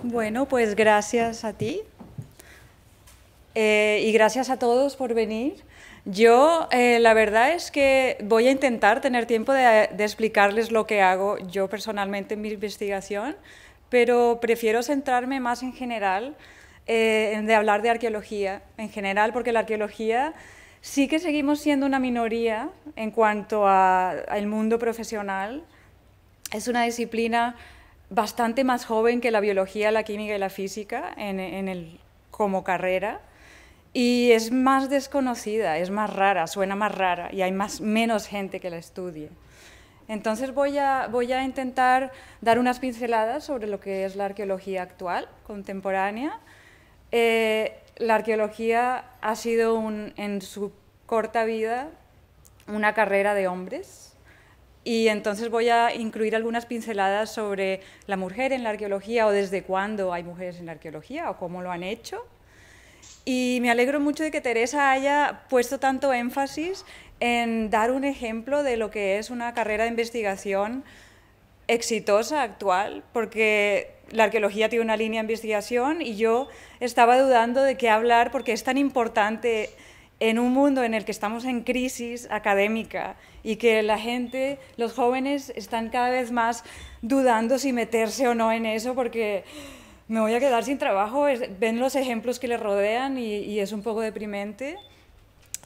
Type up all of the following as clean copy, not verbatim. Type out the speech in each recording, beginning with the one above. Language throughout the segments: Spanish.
Bueno, pues gracias a ti y gracias a todos por venir. Yo, la verdad es que voy a intentar tener tiempo de explicarles lo que hago yo personalmente en mi investigación, pero prefiero centrarme más en general, de hablar de arqueología en general, porque la arqueología sí que seguimos siendo una minoría en cuanto al mundo profesional. Es una disciplina bastante más joven que la biología, la química y la física como carrera, y es más desconocida, es más rara, suena más rara y hay menos gente que la estudie. Entonces voy a intentar dar unas pinceladas sobre lo que es la arqueología actual, contemporánea. La arqueología ha sido en su corta vida una carrera de hombres. Y entonces voy a incluir algunas pinceladas sobre la mujer en la arqueología o desde cuándo hay mujeres en la arqueología o cómo lo han hecho. Y me alegro mucho de que Teresa haya puesto tanto énfasis en dar un ejemplo de lo que es una carrera de investigación exitosa actual, porque la arqueología tiene una línea de investigación y yo estaba dudando de qué hablar porque es tan importante en un mundo en el que estamos en crisis académica y que la gente, los jóvenes, están cada vez más dudando si meterse o no en eso porque me voy a quedar sin trabajo. Ven los ejemplos que le rodean y es un poco deprimente.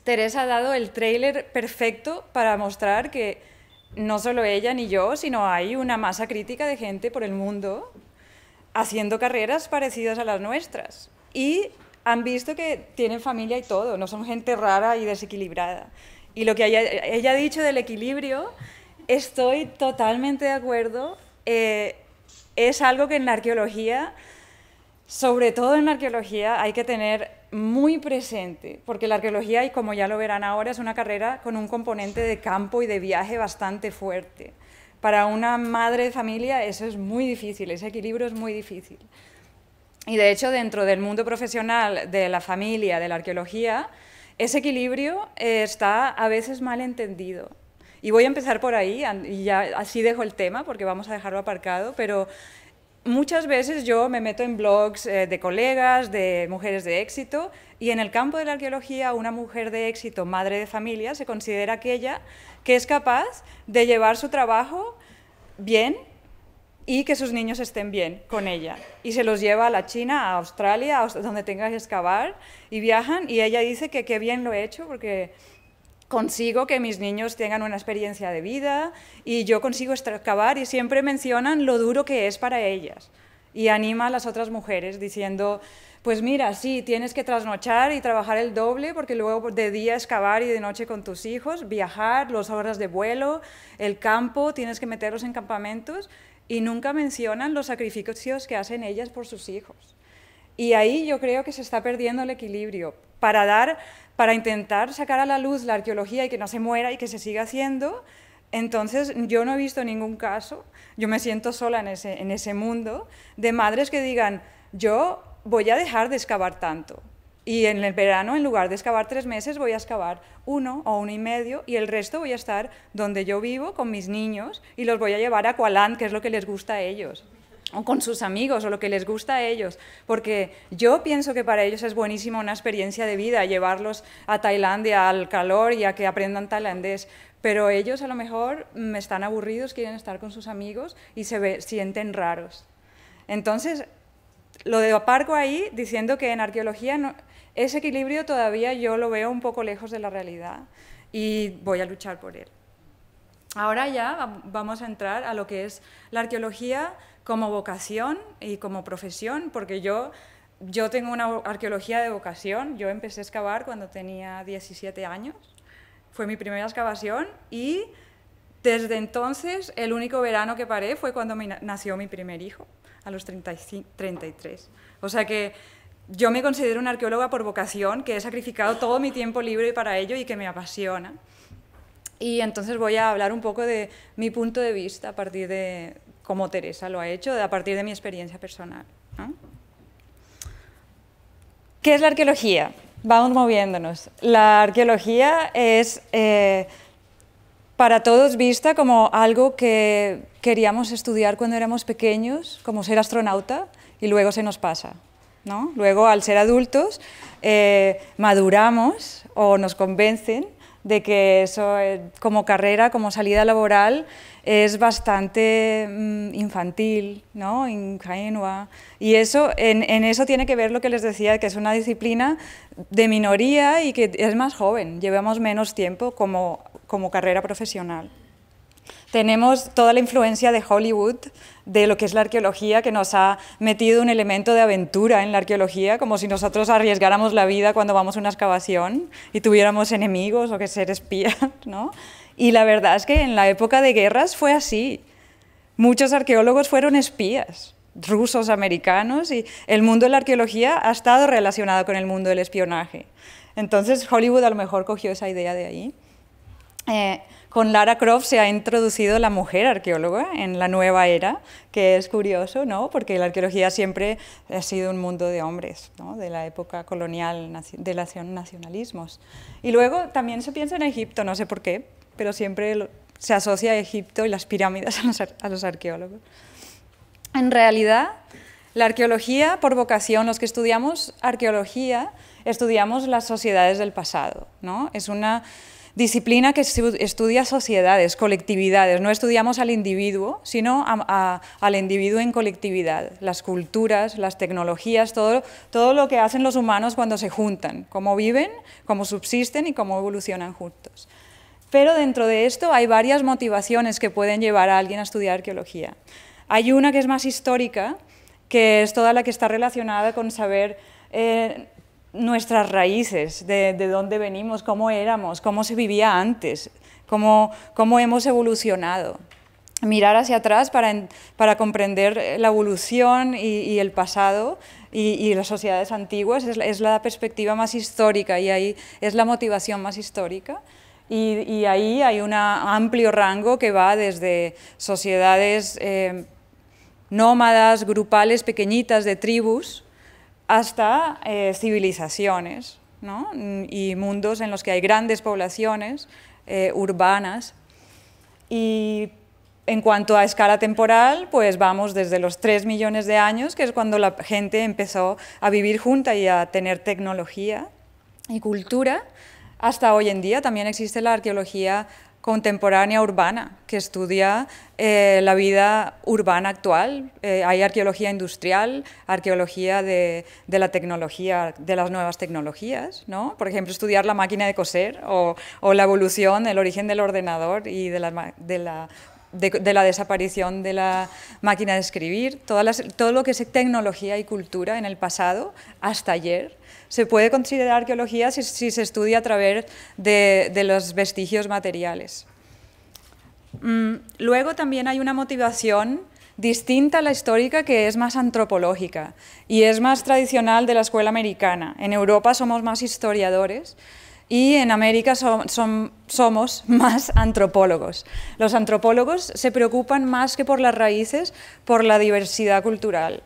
Teresa ha dado el tráiler perfecto para mostrar que no solo ella ni yo, sino hay una masa crítica de gente por el mundo haciendo carreras parecidas a las nuestras. Y han visto que tienen familia y todo, no son gente rara y desequilibrada. Y lo que ella ha dicho del equilibrio, estoy totalmente de acuerdo. Es algo que en la arqueología, sobre todo en la arqueología, hay que tener muy presente, porque la arqueología, y como ya lo verán ahora, es una carrera con un componente de campo y de viaje bastante fuerte. Para una madre de familia eso es muy difícil, ese equilibrio es muy difícil. Y de hecho, dentro del mundo profesional de la familia, de la arqueología, ese equilibrio está a veces mal entendido. Y voy a empezar por ahí, y ya así dejo el tema, porque vamos a dejarlo aparcado, pero muchas veces yo me meto en blogs de colegas, de mujeres de éxito, y en el campo de la arqueología una mujer de éxito, madre de familia, se considera aquella que es capaz de llevar su trabajo bien y que sus niños estén bien con ella. Y se los lleva a la China, a Australia, donde tenga que excavar, y viajan, y ella dice que qué bien lo he hecho, porque consigo que mis niños tengan una experiencia de vida y yo consigo excavar, y siempre mencionan lo duro que es para ellas. Y anima a las otras mujeres diciendo, pues mira, sí, tienes que trasnochar y trabajar el doble porque luego de día excavar y de noche con tus hijos, viajar, las horas de vuelo, el campo, tienes que meterlos en campamentos, y nunca mencionan los sacrificios que hacen ellas por sus hijos. Y ahí yo creo que se está perdiendo el equilibrio. Para intentar sacar a la luz la arqueología y que no se muera y que se siga haciendo, entonces yo no he visto ningún caso, yo me siento sola en ese mundo, de madres que digan, yo voy a dejar de excavar tanto. Y en el verano, en lugar de excavar 3 meses, voy a excavar 1 o 1 y medio, y el resto voy a estar donde yo vivo con mis niños y los voy a llevar a Aqualand, que es lo que les gusta a ellos, o con sus amigos, o lo que les gusta a ellos, porque yo pienso que para ellos es buenísima una experiencia de vida, llevarlos a Tailandia, al calor y a que aprendan tailandés, pero ellos a lo mejor están aburridos, quieren estar con sus amigos y sienten raros. Entonces, lo aparco ahí diciendo que en arqueología ese equilibrio todavía yo lo veo un poco lejos de la realidad y voy a luchar por él. Ahora ya vamos a entrar a lo que es la arqueología como vocación y como profesión, porque yo tengo una arqueología de vocación. Yo empecé a excavar cuando tenía 17 años, fue mi primera excavación, y desde entonces el único verano que paré fue cuando nació mi primer hijo, a los 33. O sea que yo me considero una arqueóloga por vocación, que he sacrificado todo mi tiempo libre para ello y que me apasiona. Y entonces voy a hablar un poco de mi punto de vista a partir de cómo Teresa lo ha hecho, a partir de mi experiencia personal, ¿no? ¿Qué es la arqueología? Vamos moviéndonos. La arqueología es para todos vista como algo que queríamos estudiar cuando éramos pequeños, como ser astronauta, y luego se nos pasa, ¿no? Luego, al ser adultos, maduramos o nos convencen de que eso como carrera, como salida laboral, es bastante infantil, ¿no? Ingenua. Y eso, en eso tiene que ver lo que les decía, que es una disciplina de minoría y que es más joven, llevamos menos tiempo como carrera profesional. Tenemos toda la influencia de Hollywood, de lo que es la arqueología, que nos ha metido un elemento de aventura en la arqueología, como si nosotros arriesgáramos la vida cuando vamos a una excavación y tuviéramos enemigos o que ser espías, ¿no? Y la verdad es que en la época de guerras fue así. Muchos arqueólogos fueron espías, rusos, americanos, y el mundo de la arqueología ha estado relacionado con el mundo del espionaje. Entonces Hollywood a lo mejor cogió esa idea de ahí. Con Lara Croft se ha introducido la mujer arqueóloga en la nueva era, que es curioso, ¿no? Porque la arqueología siempre ha sido un mundo de hombres, ¿no? De la época colonial, de los nacionalismos. Y luego también se piensa en Egipto, no sé por qué, pero siempre se asocia a Egipto y las pirámides a los arqueólogos. En realidad, la arqueología, por vocación, los que estudiamos arqueología, estudiamos las sociedades del pasado, ¿no? Es una disciplina que estudia sociedades, colectividades. No estudiamos al individuo, sino al individuo en colectividad. Las culturas, las tecnologías, todo lo que hacen los humanos cuando se juntan, cómo viven, cómo subsisten y cómo evolucionan juntos. Pero dentro de esto hay varias motivaciones que pueden llevar a alguien a estudiar arqueología. Hay una que es más histórica, que es toda la que está relacionada con saber nuestras raíces, de dónde venimos, cómo éramos, cómo se vivía antes, cómo hemos evolucionado. Mirar hacia atrás para comprender la evolución y el pasado y las sociedades antiguas es la perspectiva más histórica y ahí es la motivación más histórica. Y ahí hay un amplio rango que va desde sociedades nómadas, grupales, pequeñitas, de tribus, hasta civilizaciones, ¿no? Y mundos en los que hay grandes poblaciones urbanas. Y en cuanto a escala temporal, pues vamos desde los 3 millones de años, que es cuando la gente empezó a vivir junta y a tener tecnología y cultura, hasta hoy en día. También existe la arqueología contemporánea urbana, que estudia la vida urbana actual. Hay arqueología industrial, arqueología de la tecnología, de las nuevas tecnologías, ¿no? Por ejemplo, estudiar la máquina de coser o la evolución, el origen del ordenador y de la desaparición de la máquina de escribir. Todo lo que es tecnología y cultura en el pasado, hasta ayer, se puede considerar arqueología si se estudia a través de los vestigios materiales. Luego también hay una motivación distinta a la histórica, que es más antropológica y es más tradicional de la escuela americana. En Europa somos más historiadores y en América somos más antropólogos. Los antropólogos se preocupan más que por las raíces, por la diversidad cultural.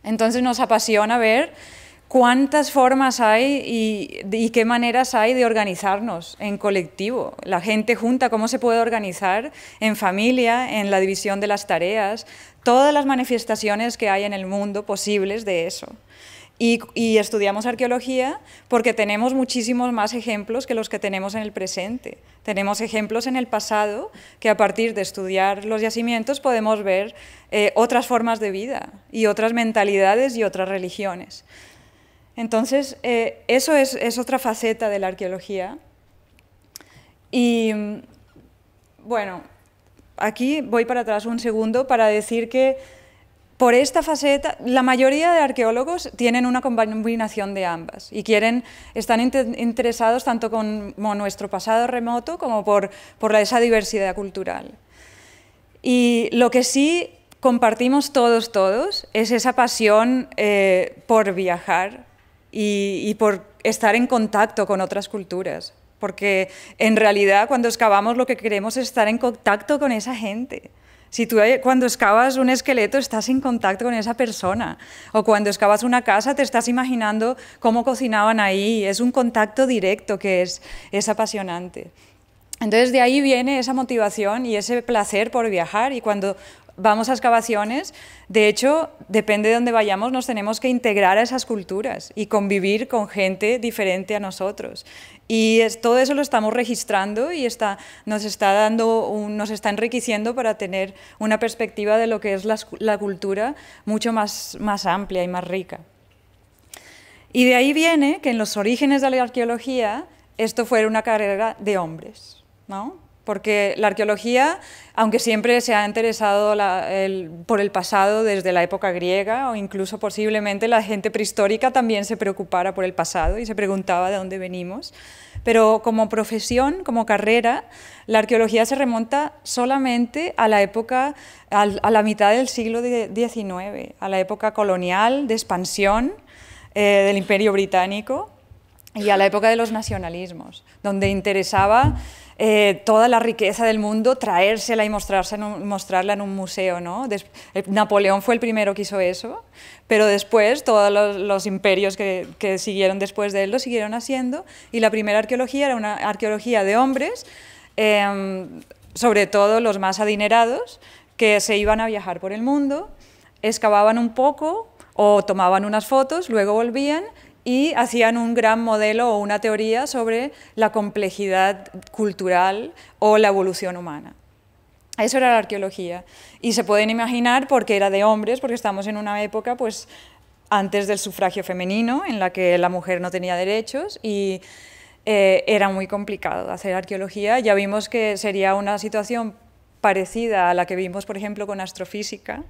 Entonces nos apasiona ver cuántas formas hay y qué maneras hay de organizarnos en colectivo. La gente junta, cómo se puede organizar en familia, en la división de las tareas, todas las manifestaciones que hay en el mundo posibles de eso. Y estudiamos arqueología porque tenemos muchísimos más ejemplos que los que tenemos en el presente. Tenemos ejemplos en el pasado que a partir de estudiar los yacimientos podemos ver otras formas de vida y otras mentalidades y otras religiones. Entonces, eso es otra faceta de la arqueología. Y, bueno, aquí voy para atrás un segundo para decir que por esta faceta, la mayoría de arqueólogos tienen una combinación de ambas y están interesados tanto con nuestro pasado remoto como por esa diversidad cultural. Y lo que sí compartimos todos es esa pasión por viajar y por estar en contacto con otras culturas, porque en realidad cuando excavamos lo que queremos es estar en contacto con esa gente. Si tú cuando excavas un esqueleto estás en contacto con esa persona, o cuando excavas una casa te estás imaginando cómo cocinaban ahí, es un contacto directo que es apasionante. Entonces de ahí viene esa motivación y ese placer por viajar, y cuando vamos a excavaciones, de hecho, depende de dónde vayamos, nos tenemos que integrar a esas culturas y convivir con gente diferente a nosotros. Y todo eso lo estamos registrando y nos está enriqueciendo para tener una perspectiva de lo que es la cultura mucho más amplia y más rica. Y de ahí viene que en los orígenes de la arqueología esto fuera una carrera de hombres, ¿no? Porque la arqueología, aunque siempre se ha interesado por el pasado desde la época griega, o incluso posiblemente la gente prehistórica también se preocupara por el pasado y se preguntaba de dónde venimos, pero como profesión, como carrera, la arqueología se remonta solamente a la época, a la mitad del siglo XIX, a la época colonial, de expansión del Imperio Británico, y a la época de los nacionalismos, donde interesaba toda la riqueza del mundo, traérsela y mostrarla en un museo, ¿no? Napoleón fue el primero que hizo eso, pero después todos los imperios que siguieron después de él lo siguieron haciendo, y la primera arqueología era una arqueología de hombres, sobre todo los más adinerados, que se iban a viajar por el mundo, excavaban un poco o tomaban unas fotos, luego volvían y hacían un gran modelo o una teoría sobre la complejidad cultural o la evolución humana. Eso era la arqueología. Y se pueden imaginar porque era de hombres, porque estamos en una época pues, antes del sufragio femenino, en la que la mujer no tenía derechos, y era muy complicado hacer arqueología. Ya vimos que sería una situación parecida a la que vimos, por ejemplo, con astrofísica,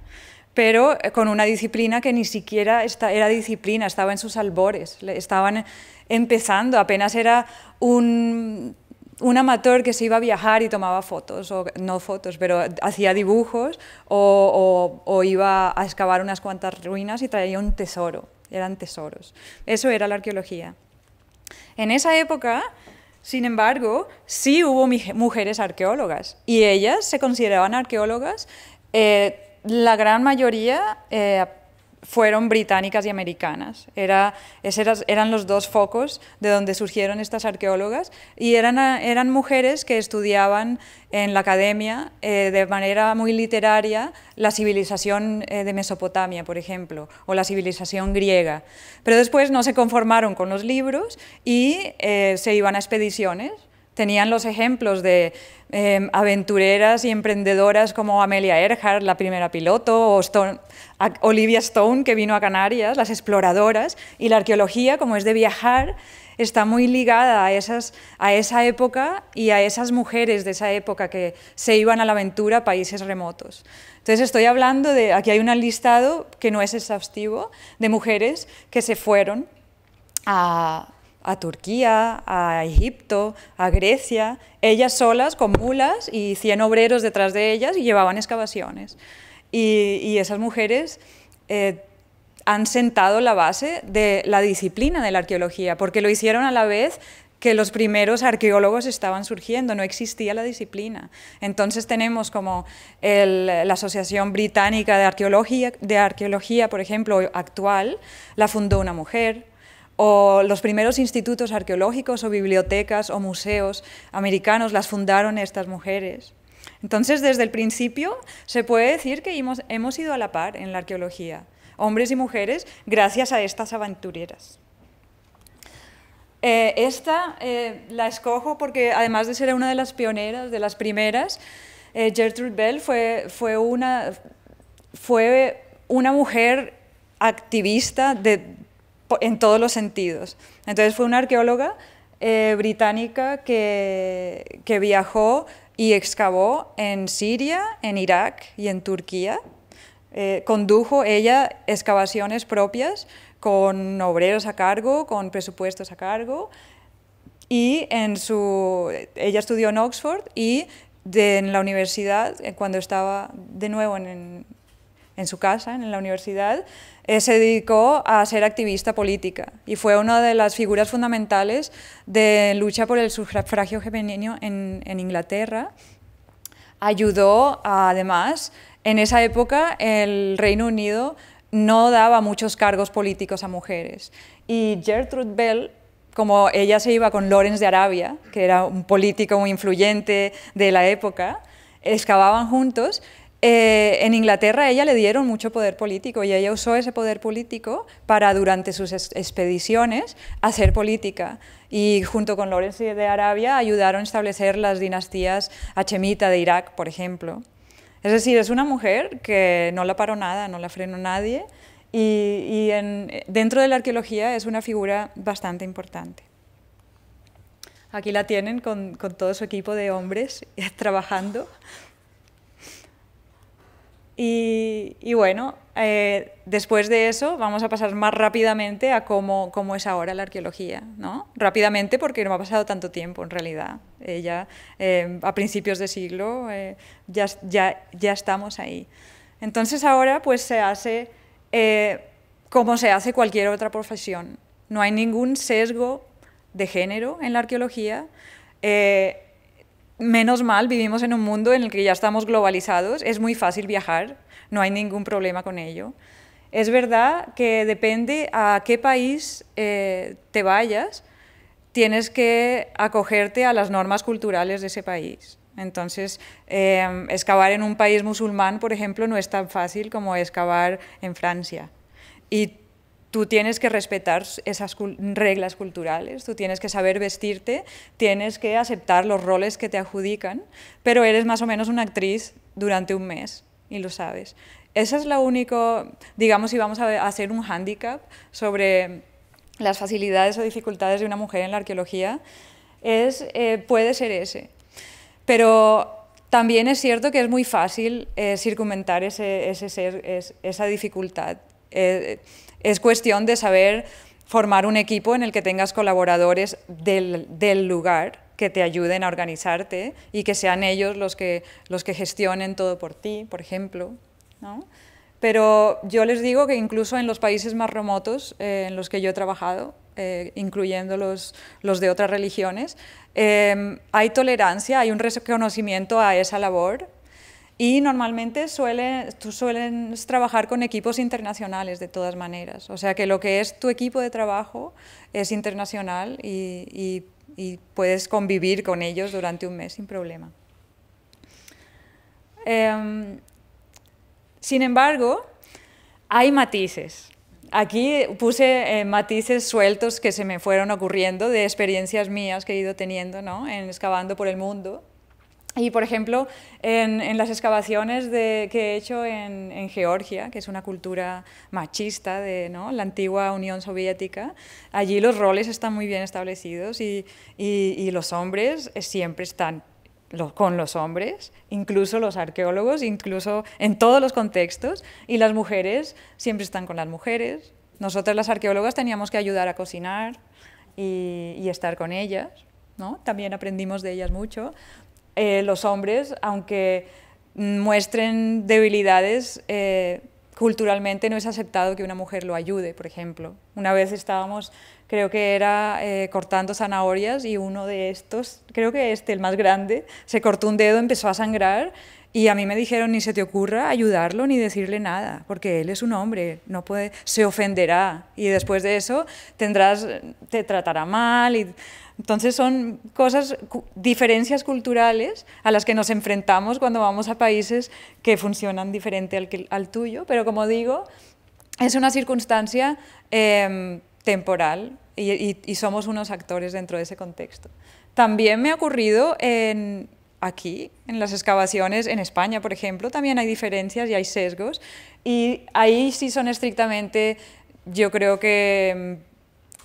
pero con una disciplina que ni siquiera era disciplina, estaba en sus albores, estaban empezando, apenas era un amateur que se iba a viajar y tomaba fotos, o no fotos, pero hacía dibujos o iba a excavar unas cuantas ruinas y traía un tesoro, eran tesoros. Eso era la arqueología. En esa época, sin embargo, sí hubo mujeres arqueólogas, y ellas se consideraban arqueólogas. La gran mayoría fueron británicas y americanas. Eran los dos focos de donde surgieron estas arqueólogas, y eran mujeres que estudiaban en la academia de manera muy literaria la civilización de Mesopotamia, por ejemplo, o la civilización griega. Pero después no se conformaron con los libros y se iban a expediciones. Tenían los ejemplos de aventureras y emprendedoras como Amelia Earhart, la primera piloto, o Olivia Stone, que vino a Canarias, las exploradoras, y la arqueología, como es de viajar, está muy ligada a esa época y a esas mujeres de esa época que se iban a la aventura a países remotos. Entonces estoy hablando aquí hay un listado que no es exhaustivo, de mujeres que se fueron a Turquía, a Egipto, a Grecia, ellas solas con mulas y 100 obreros detrás de ellas, y llevaban excavaciones. Y esas mujeres han sentado la base de la disciplina de la arqueología, porque lo hicieron a la vez que los primeros arqueólogos estaban surgiendo, no existía la disciplina. Entonces tenemos como la Asociación Británica de Arqueología, por ejemplo, actual, la fundó una mujer, o los primeros institutos arqueológicos o bibliotecas o museos americanos las fundaron estas mujeres. Entonces, desde el principio se puede decir que hemos ido a la par en la arqueología, hombres y mujeres, gracias a estas aventureras. Esta la escojo porque, además de ser una de las pioneras, de las primeras, Gertrude Bell fue una mujer activista en todos los sentidos. Entonces fue una arqueóloga británica que viajó y excavó en Siria, en Irak y en Turquía. Condujo ella excavaciones propias con obreros a cargo, con presupuestos a cargo, y ella estudió en Oxford, y en la universidad, cuando estaba de nuevo en su casa, en la universidad, se dedicó a ser activista política y fue una de las figuras fundamentales de lucha por el sufragio femenino en Inglaterra. Ayudó, además, en esa época el Reino Unido no daba muchos cargos políticos a mujeres, y Gertrude Bell como ella se iba con Lawrence de Arabia, que era un político muy influyente de la época, excavaban juntos. En Inglaterra a ella le dieron mucho poder político y ella usó ese poder político para, durante sus expediciones, hacer política. Y junto con Lawrence de Arabia ayudaron a establecer las dinastías hachemita de Irak, por ejemplo. Es decir, es una mujer que no la paró nada, no la frenó nadie, y dentro de la arqueología es una figura bastante importante. Aquí la tienen con todo su equipo de hombres trabajando. Y bueno, después de eso vamos a pasar más rápidamente a cómo es ahora la arqueología, ¿no? Rápidamente porque no ha pasado tanto tiempo en realidad. Ella, a principios de siglo, ya estamos ahí. Entonces ahora pues se hace como se hace cualquier otra profesión. No hay ningún sesgo de género en la arqueología. Menos mal, vivimos en un mundo en el que ya estamos globalizados, es muy fácil viajar, no hay ningún problema con ello. Es verdad que depende a qué país te vayas, tienes que acogerte a las normas culturales de ese país. Entonces, excavar en un país musulmán, por ejemplo, no es tan fácil como excavar en Francia. Y tú tienes que respetar esas reglas culturales, tú tienes que saber vestirte, tienes que aceptar los roles que te adjudican, pero eres más o menos una actriz durante un mes y lo sabes. Esa es la única, digamos, si vamos a hacer un hándicap sobre las facilidades o dificultades de una mujer en la arqueología, puede ser ese. Pero también es cierto que es muy fácil circunventar esa dificultad. Es cuestión de saber formar un equipo en el que tengas colaboradores del lugar que te ayuden a organizarte y que sean ellos los que gestionen todo por ti, por ejemplo, ¿no? Pero yo les digo que incluso en los países más remotos en los que yo he trabajado, incluyendo los de otras religiones, hay tolerancia, hay un reconocimiento a esa labor. Y normalmente suelen trabajar con equipos internacionales de todas maneras. O sea que lo que es tu equipo de trabajo es internacional y puedes convivir con ellos durante un mes sin problema. Sin embargo, hay matices. Aquí puse matices sueltos que se me fueron ocurriendo de experiencias mías que he ido teniendo, ¿no?, excavando por el mundo. Y, por ejemplo, en las excavaciones que he hecho en Georgia, que es una cultura machista de, ¿no?, la antigua Unión Soviética, allí los roles están muy bien establecidos y los hombres siempre están con los hombres, incluso los arqueólogos, incluso en todos los contextos, y las mujeres siempre están con las mujeres. Nosotras las arqueólogas teníamos que ayudar a cocinar y estar con ellas, ¿no? También aprendimos de ellas mucho. Los hombres, aunque muestren debilidades, culturalmente no es aceptado que una mujer lo ayude, por ejemplo. Una vez estábamos, creo que era cortando zanahorias y uno de estos, creo que el más grande, se cortó un dedo, empezó a sangrar y a mí me dijeron ni se te ocurra ayudarlo ni decirle nada, porque él es un hombre, no puede, se ofenderá y después de eso te tratará mal y... Entonces son diferencias culturales a las que nos enfrentamos cuando vamos a países que funcionan diferente al tuyo, pero como digo, es una circunstancia temporal y somos unos actores dentro de ese contexto. También me ha ocurrido aquí, en las excavaciones, en España, por ejemplo, también hay diferencias y hay sesgos, y ahí sí son estrictamente, yo creo que...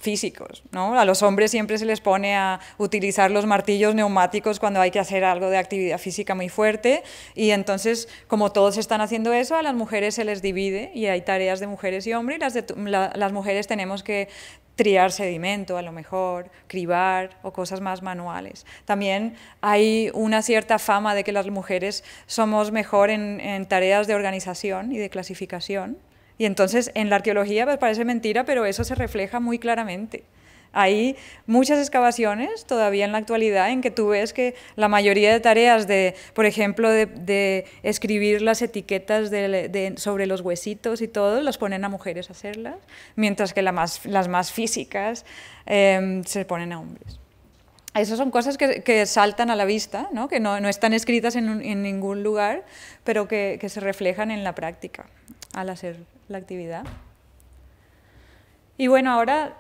físicos, ¿no? A los hombres siempre se les pone a utilizar los martillos neumáticos cuando hay que hacer algo de actividad física muy fuerte y entonces, como todos están haciendo eso, a las mujeres se les divide y hay tareas de mujeres y hombres y las mujeres tenemos que triar sedimento, a lo mejor, cribar o cosas más manuales. También hay una cierta fama de que las mujeres somos mejor en tareas de organización y de clasificación. Y entonces en la arqueología pues, parece mentira, pero eso se refleja muy claramente. Hay muchas excavaciones todavía en la actualidad en que tú ves que la mayoría de tareas de, por ejemplo, de escribir las etiquetas sobre los huesitos y todo, las ponen a mujeres a hacerlas, mientras que las más físicas se ponen a hombres. Esas son cosas que saltan a la vista, ¿no? Que no están escritas en ningún lugar, pero que se reflejan en la práctica al hacer la actividad. Y bueno, ahora,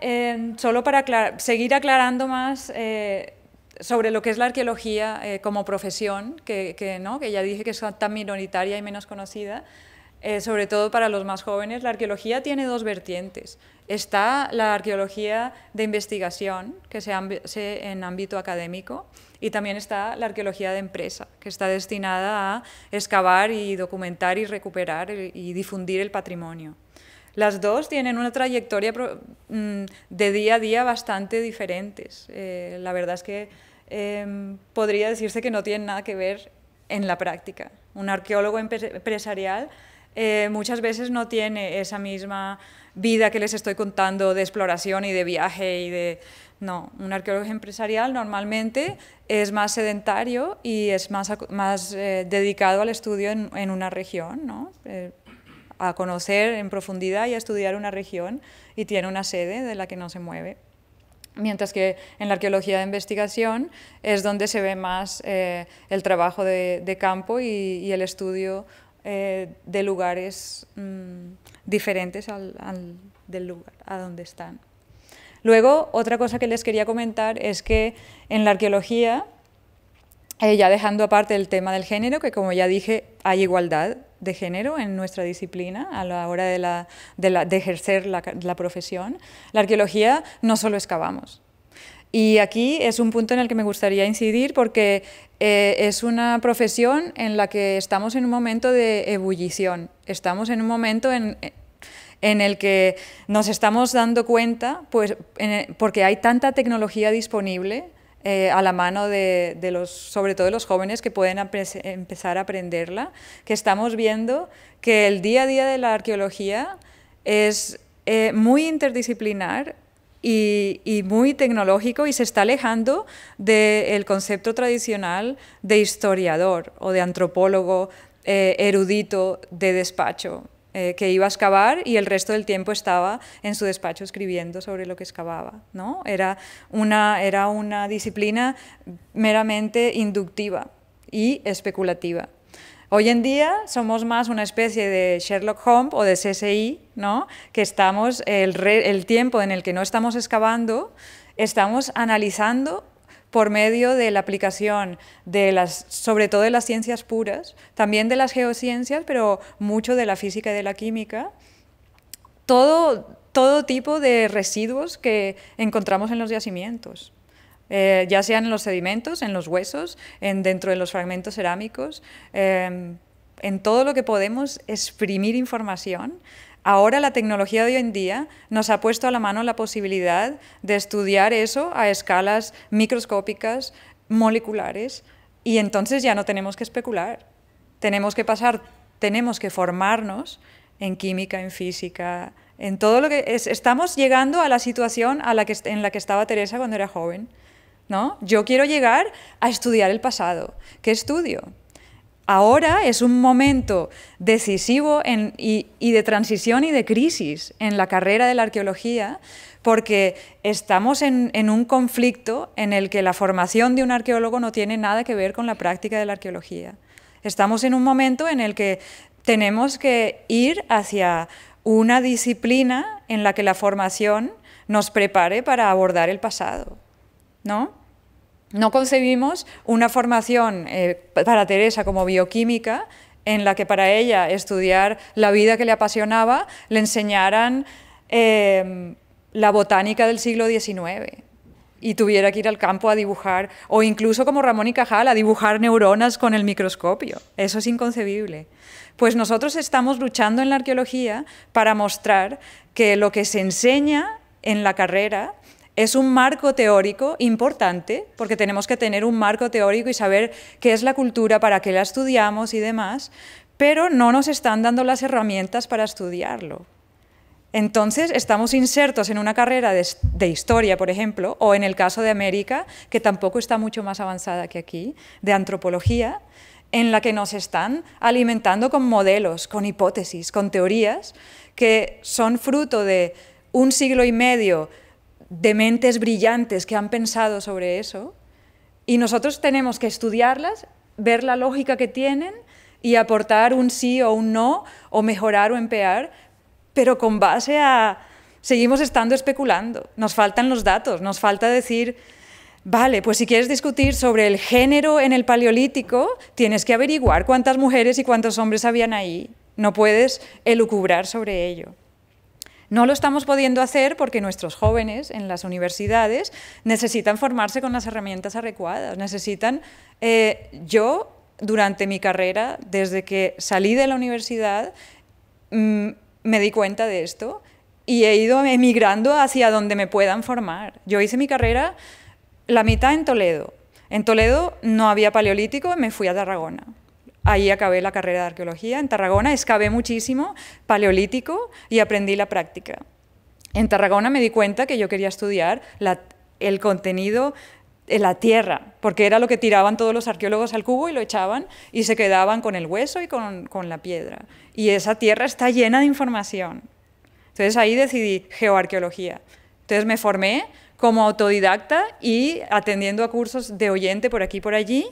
solo para seguir aclarando más sobre lo que es la arqueología como profesión, ¿no? Que ya dije que es tan minoritaria y menos conocida, sobre todo para los más jóvenes, la arqueología tiene dos vertientes. Está la arqueología de investigación, que se hace en ámbito académico, y también está la arqueología de empresa, que está destinada a excavar y documentar y recuperar y difundir el patrimonio. Las dos tienen una trayectoria de día a día bastante diferentes. La verdad es que podría decirse que no tienen nada que ver en la práctica. Un arqueólogo empresarial muchas veces no tiene esa misma vida que les estoy contando de exploración y de viaje. No, un arqueólogo empresarial normalmente es más sedentario y es más dedicado al estudio en una región, ¿no? A conocer en profundidad y a estudiar una región, y tiene una sede de la que no se mueve. Mientras que en la arqueología de investigación es donde se ve más el trabajo de campo y el estudio de lugares diferentes del lugar a donde están. Luego, otra cosa que les quería comentar es que en la arqueología, ya dejando aparte el tema del género, que como ya dije, hay igualdad de género en nuestra disciplina a la hora de ejercer la profesión, la arqueología no solo excavamos. Y aquí es un punto en el que me gustaría incidir porque es una profesión en la que estamos en un momento de ebullición, estamos en un momento en el que nos estamos dando cuenta, pues, porque hay tanta tecnología disponible a la mano sobre todo de los jóvenes que pueden empezar a aprenderla, que estamos viendo que el día a día de la arqueología es muy interdisciplinar y muy tecnológico, y se está alejando del concepto tradicional de historiador o de antropólogo erudito de despacho, que iba a excavar y el resto del tiempo estaba en su despacho escribiendo sobre lo que excavaba, ¿no? Era una disciplina meramente inductiva y especulativa. Hoy en día somos más una especie de Sherlock Holmes o de CSI, ¿no? Que estamos, el tiempo en el que no estamos excavando, estamos analizando por medio de la aplicación sobre todo de las ciencias puras, también de las geociencias, pero mucho de la física y de la química, todo tipo de residuos que encontramos en los yacimientos. Ya sean en los sedimentos, en los huesos, dentro de los fragmentos cerámicos, en todo lo que podemos exprimir información. Ahora la tecnología de hoy en día nos ha puesto a la mano la posibilidad de estudiar eso a escalas microscópicas, moleculares, y entonces ya no tenemos que especular. Tenemos que formarnos en química, en física, en todo lo que estamos llegando a la situación en la que estaba Teresa cuando era joven, ¿no? Yo quiero llegar a estudiar el pasado. ¿Qué estudio? Ahora es un momento decisivo y de transición y de crisis en la carrera de la arqueología, porque estamos en un conflicto en el que la formación de un arqueólogo no tiene nada que ver con la práctica de la arqueología. Estamos en un momento en el que tenemos que ir hacia una disciplina en la que la formación nos prepare para abordar el pasado, ¿no? No concebimos una formación para Teresa como bioquímica en la que para ella estudiar la vida que le apasionaba le enseñaran la botánica del siglo XIX y tuviera que ir al campo a dibujar, o incluso como Ramón y Cajal, a dibujar neuronas con el microscopio. Eso es inconcebible. Pues nosotros estamos luchando en la arqueología para mostrar que lo que se enseña en la carrera es un marco teórico importante, porque tenemos que tener un marco teórico y saber qué es la cultura, para qué la estudiamos y demás, pero no nos están dando las herramientas para estudiarlo. Entonces, estamos insertos en una carrera de historia, por ejemplo, o en el caso de América, que tampoco está mucho más avanzada que aquí, de antropología, en la que nos están alimentando con modelos, con hipótesis, con teorías, que son fruto de un siglo y medio de mentes brillantes que han pensado sobre eso, y nosotros tenemos que estudiarlas, ver la lógica que tienen y aportar un sí o un no, o mejorar o empeorar, pero con base a... Seguimos estando especulando, nos faltan los datos, nos falta decir, vale, pues si quieres discutir sobre el género en el Paleolítico, tienes que averiguar cuántas mujeres y cuántos hombres habían ahí, no puedes elucubrar sobre ello. No lo estamos pudiendo hacer porque nuestros jóvenes en las universidades necesitan formarse con las herramientas adecuadas, necesitan... yo, durante mi carrera, desde que salí de la universidad, me di cuenta de esto y he ido emigrando hacia donde me puedan formar. Yo hice mi carrera la mitad en Toledo. En Toledo no había Paleolítico, me fui a Tarragona. Ahí acabé la carrera de arqueología. En Tarragona excavé muchísimo Paleolítico y aprendí la práctica. En Tarragona me di cuenta que yo quería estudiar el contenido de la tierra, porque era lo que tiraban todos los arqueólogos al cubo y lo echaban y se quedaban con el hueso y con la piedra. Y esa tierra está llena de información. Entonces ahí decidí geoarqueología. Entonces me formé como autodidacta y atendiendo a cursos de oyente por aquí y por allí,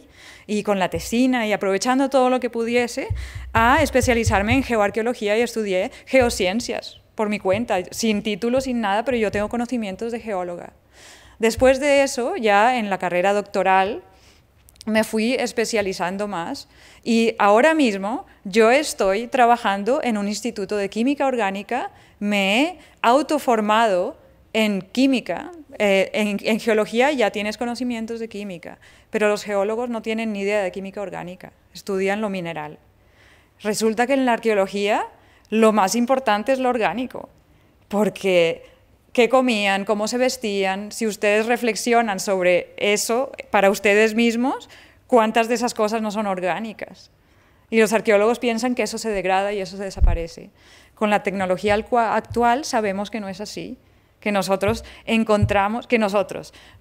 y con la tesina y aprovechando todo lo que pudiese, a especializarme en geoarqueología y estudié geociencias por mi cuenta, sin título, sin nada, pero yo tengo conocimientos de geóloga. Después de eso, ya en la carrera doctoral, me fui especializando más y ahora mismo yo estoy trabajando en un instituto de química orgánica, me he autoformado en química, en geología ya tienes conocimientos de química, pero los geólogos no tienen ni idea de química orgánica, estudian lo mineral. Resulta que en la arqueología lo más importante es lo orgánico, porque qué comían, cómo se vestían, si ustedes reflexionan sobre eso para ustedes mismos, cuántas de esas cosas no son orgánicas. Y los arqueólogos piensan que eso se degrada y eso se desaparece. Con la tecnología actual sabemos que no es así, que nosotros encontramos,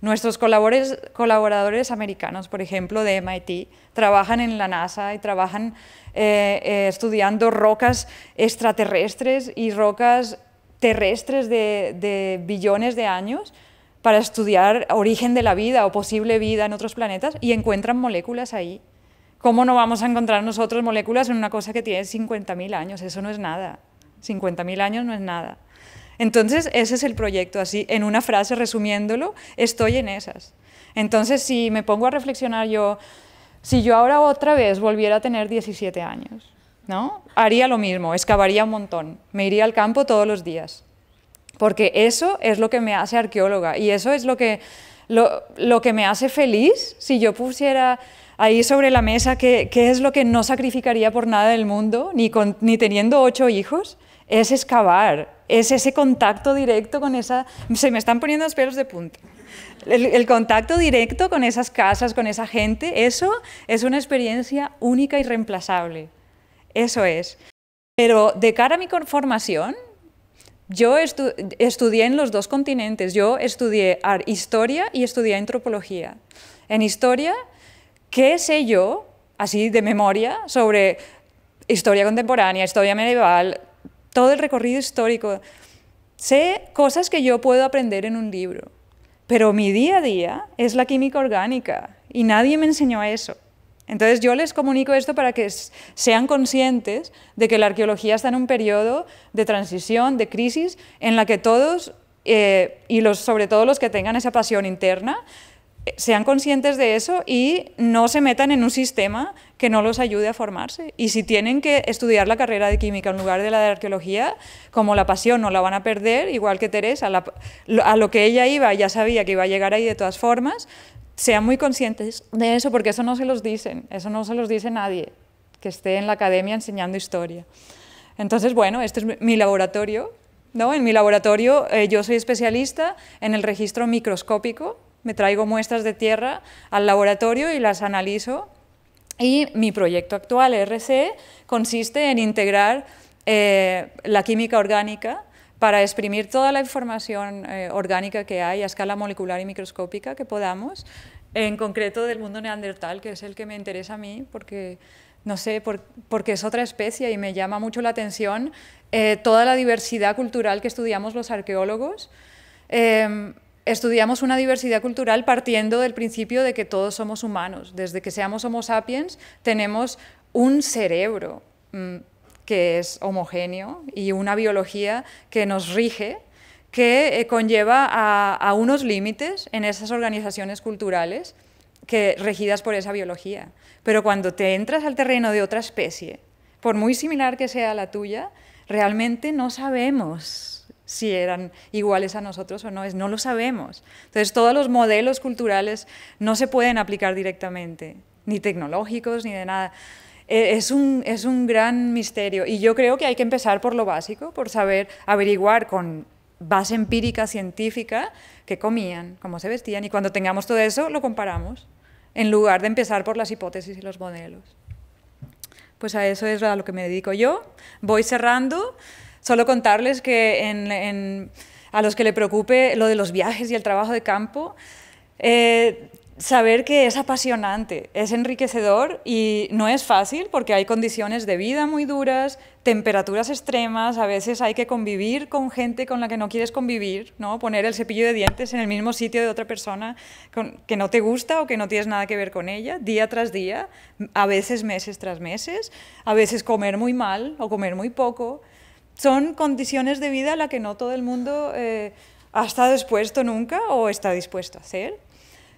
nuestros colaboradores americanos, por ejemplo, de MIT, trabajan en la NASA y trabajan estudiando rocas extraterrestres y rocas terrestres de billones de años para estudiar origen de la vida o posible vida en otros planetas y encuentran moléculas ahí. ¿Cómo no vamos a encontrar nosotros moléculas en una cosa que tiene 50.000 años? Eso no es nada. 50.000 años no es nada. Entonces, ese es el proyecto, así, en una frase, resumiéndolo, estoy en esas. Entonces, si me pongo a reflexionar yo, si yo ahora otra vez volviera a tener 17 años, ¿no? Haría lo mismo, excavaría un montón, me iría al campo todos los días, porque eso es lo que me hace arqueóloga y eso es lo que me hace feliz. Si yo pusiera ahí sobre la mesa qué es lo que no sacrificaría por nada del mundo, ni teniendo 8 hijos, es excavar, es ese contacto directo con esa... Se me están poniendo los pelos de punta. El contacto directo con esas casas, con esa gente, eso es una experiencia única y reemplazable. Eso es. Pero de cara a mi formación, yo estudié en los dos continentes. Yo estudié historia y estudié antropología. En historia, ¿qué sé yo, así de memoria, sobre historia contemporánea, historia medieval, todo el recorrido histórico? Sé cosas que yo puedo aprender en un libro, pero mi día a día es la química orgánica y nadie me enseñó eso. Entonces yo les comunico esto para que sean conscientes de que la arqueología está en un periodo de transición, de crisis, en la que todos, sobre todo los que tengan esa pasión interna, sean conscientes de eso y no se metan en un sistema que no los ayude a formarse. Y si tienen que estudiar la carrera de química en lugar de la de arqueología, como la pasión no la van a perder, igual que Teresa, a lo que ella iba, ya sabía que iba a llegar ahí de todas formas, sean muy conscientes de eso, porque eso no se los dicen, eso no se los dice nadie que esté en la academia enseñando historia. Entonces, bueno, este es mi laboratorio, ¿no? En mi laboratorio yo soy especialista en el registro microscópico, me traigo muestras de tierra al laboratorio y las analizo, y mi proyecto actual, RC, consiste en integrar la química orgánica para exprimir toda la información orgánica que hay a escala molecular y microscópica que podamos, en concreto del mundo neandertal, que es el que me interesa a mí, porque, no sé, porque es otra especie y me llama mucho la atención toda la diversidad cultural que estudiamos los arqueólogos. Estudiamos una diversidad cultural partiendo del principio de que todos somos humanos. Desde que seamos Homo sapiens tenemos un cerebro que es homogéneo y una biología que nos rige, que conlleva a unos límites en esas organizaciones culturales regidas por esa biología. Pero cuando te entras al terreno de otra especie, por muy similar que sea a la tuya, realmente no sabemos si eran iguales a nosotros o no, no lo sabemos. Entonces, todos los modelos culturales no se pueden aplicar directamente, ni tecnológicos, ni de nada. Es un gran misterio y yo creo que hay que empezar por lo básico, por saber averiguar con base empírica, científica, qué comían, cómo se vestían, y cuando tengamos todo eso lo comparamos, en lugar de empezar por las hipótesis y los modelos. Pues a eso es a lo que me dedico yo. Voy cerrando. Solo contarles que a los que le preocupe lo de los viajes y el trabajo de campo, saber que es apasionante, es enriquecedor y no es fácil porque hay condiciones de vida muy duras, temperaturas extremas, a veces hay que convivir con gente con la que no quieres convivir, ¿no? Poner el cepillo de dientes en el mismo sitio de otra persona que no te gusta o que no tienes nada que ver con ella, día tras día, a veces meses tras meses, a veces comer muy mal o comer muy poco. Son condiciones de vida a las que no todo el mundo ha estado expuesto nunca o está dispuesto a hacer.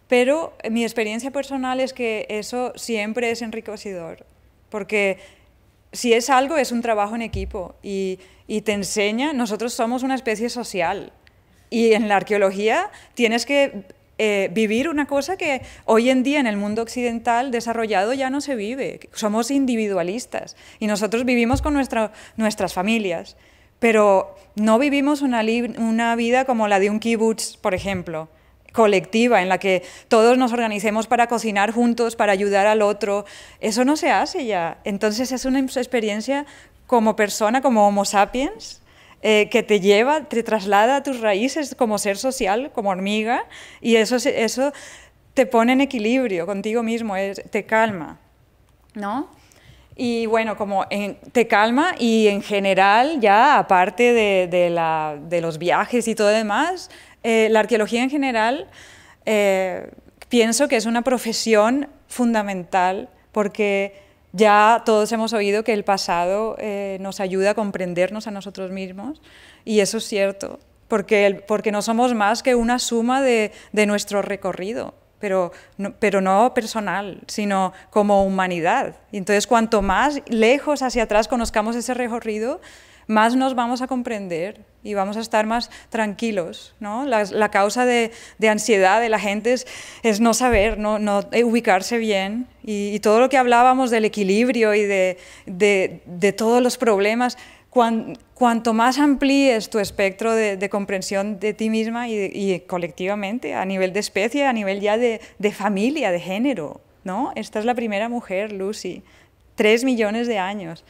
Pero mi experiencia personal es que eso siempre es enriquecedor, porque si es algo, es un trabajo en equipo y te enseña, nosotros somos una especie social y en la arqueología tienes que vivir una cosa que hoy en día en el mundo occidental desarrollado ya no se vive. Somos individualistas y nosotros vivimos con nuestras familias, pero no vivimos una vida como la de un kibutz, por ejemplo, colectiva, en la que todos nos organicemos para cocinar juntos, para ayudar al otro. Eso no se hace ya. Entonces es una experiencia como persona, como Homo sapiens, que te lleva, te traslada a tus raíces como ser social, como hormiga, y eso te pone en equilibrio contigo mismo, te calma, ¿no? Y bueno, te calma y en general, ya aparte de los viajes y todo demás, la arqueología en general pienso que es una profesión fundamental porque ya todos hemos oído que el pasado nos ayuda a comprendernos a nosotros mismos y eso es cierto, porque no somos más que una suma de nuestro recorrido, pero no personal, sino como humanidad. Y entonces, cuanto más lejos hacia atrás conozcamos ese recorrido, más nos vamos a comprender y vamos a estar más tranquilos, ¿no? La causa de ansiedad de la gente es no saber, no ubicarse bien y todo lo que hablábamos del equilibrio y de todos los problemas, cuanto más amplíes tu espectro de comprensión de ti misma y colectivamente, a nivel de especie, a nivel ya de familia, de género, ¿no? Esta es la primera mujer, Lucy, 3 millones de años.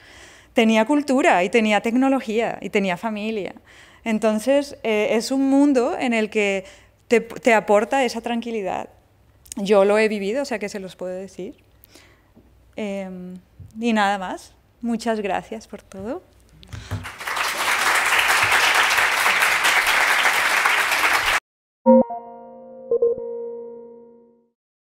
Tenía cultura y tenía tecnología y tenía familia. Entonces, es un mundo en el que te aporta esa tranquilidad. Yo lo he vivido, o sea que se los puedo decir. Y nada más. Muchas gracias por todo.